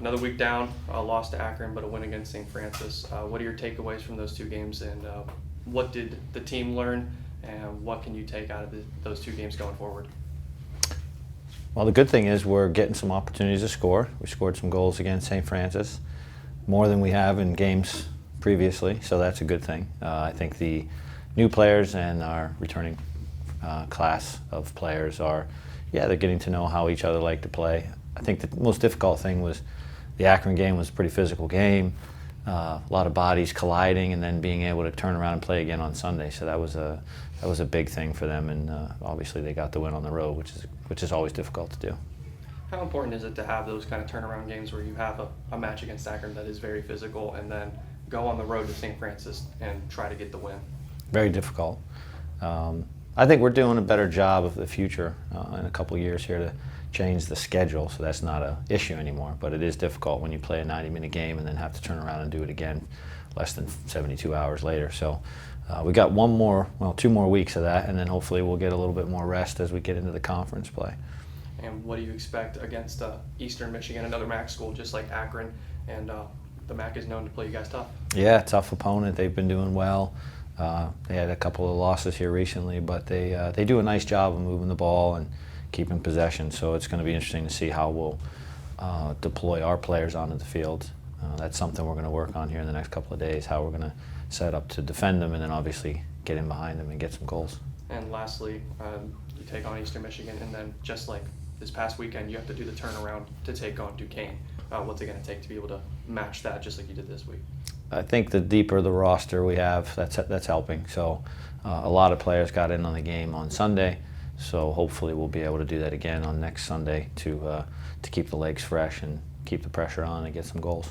Another week down, a loss to Akron, but a win against St. Francis. What are your takeaways from those two games, and what did the team learn, and what can you take out of those two games going forward? Well, the good thing is we're getting some opportunities to score. We scored some goals against St. Francis, more than we have in games previously, so that's a good thing. I think the new players and our returning class of players are, they're getting to know how each other like to play. I think the most difficult thing was the Akron game was a pretty physical game, a lot of bodies colliding, and then being able to turn around and play again on Sunday. So that was a big thing for them, and obviously they got the win on the road, which is always difficult to do. How important is it to have those kind of turnaround games where you have a match against Akron that is very physical, and then go on the road to St. Francis and try to get the win? Very difficult. I think we're doing a better job of the future in a couple of years here to change the schedule, so that's not an issue anymore. But it is difficult when you play a 90-minute game and then have to turn around and do it again less than 72 hours later. So we got 2 more weeks of that, and then hopefully we'll get a little bit more rest as we get into the conference play. And what do you expect against Eastern Michigan, another MAC school just like Akron, and the MAC is known to play you guys tough? Yeah, tough opponent. They've been doing well. They had a couple of losses here recently, but they do a nice job of moving the ball and keeping possession. So it's going to be interesting to see how we'll deploy our players onto the field. That's something we're going to work on here in the next couple of days, how we're going to set up to defend them and then obviously get in behind them and get some goals. And lastly, you take on Eastern Michigan, and then just like this past weekend, you have to do the turnaround to take on Duquesne. What's it going to take to be able to match that just like you did this week? I think the deeper the roster we have, that's helping. So a lot of players got in on the game on Sunday, so hopefully we'll be able to do that again on next Sunday to keep the legs fresh and keep the pressure on and get some goals.